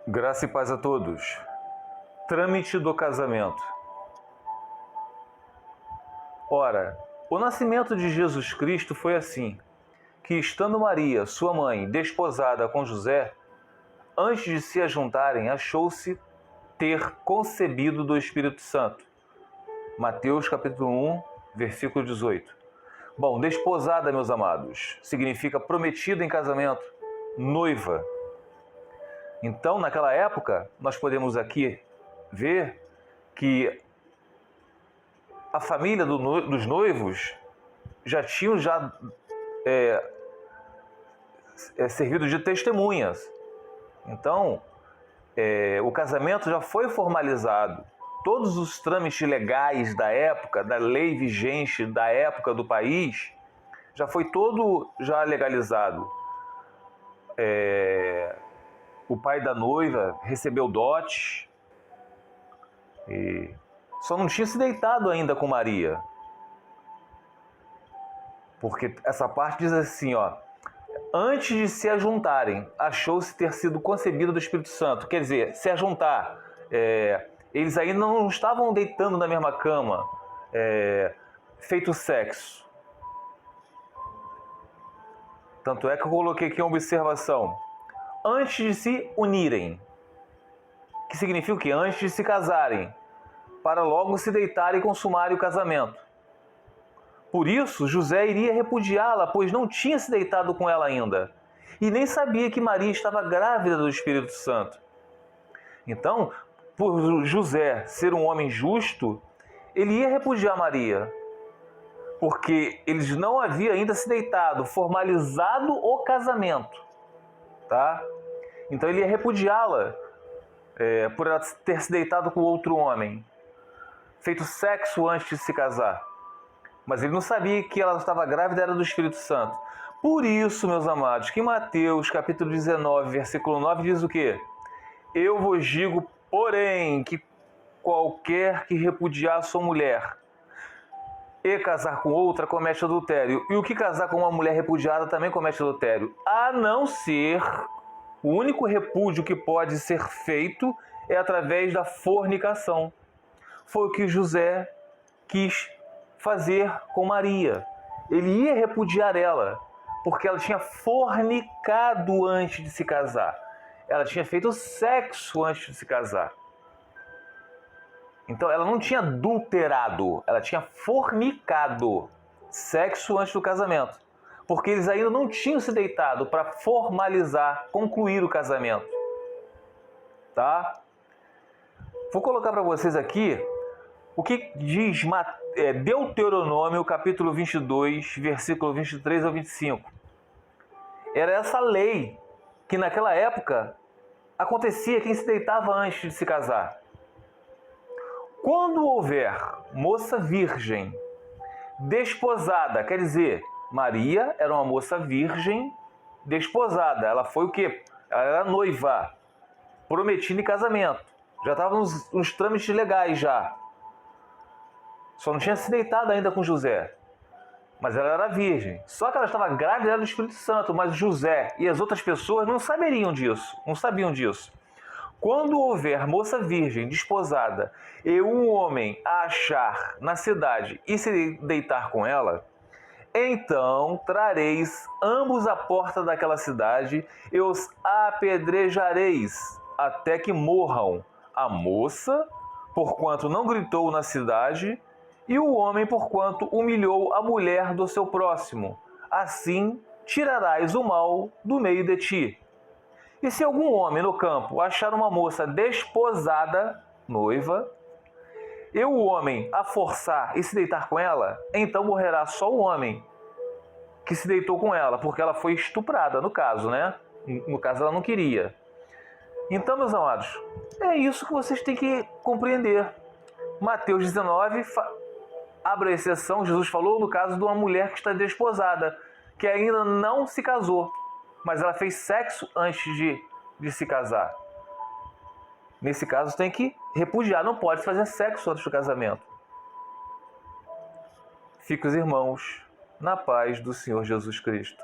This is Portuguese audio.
Graça e paz a todos. Trâmite do casamento. Ora, o nascimento de Jesus Cristo foi assim, que estando Maria, sua mãe, desposada com José, antes de se ajuntarem, achou-se ter concebido do Espírito Santo. Mateus capítulo 1, versículo 18. Bom, desposada, meus amados, significa prometida em casamento, noiva. Então, naquela época, nós podemos aqui ver que a família dos noivos já tinham servido de testemunhas. Então, o casamento já foi formalizado. Todos os trâmites legais da época, da lei vigente da época do país, já foi todo legalizado. O pai da noiva recebeu dotes e só não tinha se deitado ainda com Maria. Porque essa parte diz assim, antes de se ajuntarem, achou-se ter sido concebido do Espírito Santo. Quer dizer, se ajuntar, eles ainda não estavam deitando na mesma cama, feito sexo. Tanto é que eu coloquei aqui uma observação. Antes de se unirem, que significa o quê? Antes de se casarem, para logo se deitarem e consumarem o casamento. Por isso, José iria repudiá-la, pois não tinha se deitado com ela ainda, e nem sabia que Maria estava grávida do Espírito Santo. Então, por José ser um homem justo, ele ia repudiar Maria, porque eles não haviam ainda se deitado, formalizado o casamento. Tá? Então ele ia repudiá-la por ela ter se deitado com outro homem, feito sexo antes de se casar. Mas ele não sabia que ela estava grávida, era do Espírito Santo. Por isso, meus amados, que em Mateus capítulo 19, versículo 9 diz o quê? Eu vos digo, porém, que qualquer que repudiar sua mulher e casar com outra comete adultério. E o que casar com uma mulher repudiada também comete adultério. A não ser, o único repúdio que pode ser feito é através da fornicação. Foi o que José quis fazer com Maria. Ele ia repudiar ela, porque ela tinha fornicado antes de se casar. Ela tinha feito sexo antes de se casar. Então ela não tinha adulterado, ela tinha fornicado, sexo antes do casamento. Porque eles ainda não tinham se deitado para formalizar, concluir o casamento. Tá? Vou colocar para vocês aqui o que diz Deuteronômio capítulo 22, versículo 23 ao 25. Era essa lei que naquela época acontecia quem se deitava antes de se casar. Quando houver moça virgem, desposada, quer dizer, Maria era uma moça virgem, desposada. Ela foi o quê? Ela era noiva, prometida em casamento. Já estava nos trâmites legais já. Só não tinha se deitado ainda com José. Mas ela era virgem. Só que ela estava grávida do Espírito Santo, mas José e as outras pessoas não sabiam disso. Quando houver moça virgem, desposada, e um homem a achar na cidade e se deitar com ela, então trareis ambos à porta daquela cidade e os apedrejareis, até que morram a moça, porquanto não gritou na cidade, e o homem, porquanto humilhou a mulher do seu próximo. Assim tirarás o mal do meio de ti. E se algum homem no campo achar uma moça desposada, noiva, e o homem a forçar e se deitar com ela, então morrerá só o homem que se deitou com ela, porque ela foi estuprada, no caso, né? No caso, ela não queria. Então, meus amados, é isso que vocês têm que compreender. Mateus 19, abre a exceção, Jesus falou no caso de uma mulher que está desposada, que ainda não se casou, mas ela fez sexo antes de se casar. Nesse caso tem que repudiar, não pode fazer sexo antes do casamento. Fique os irmãos na paz do Senhor Jesus Cristo.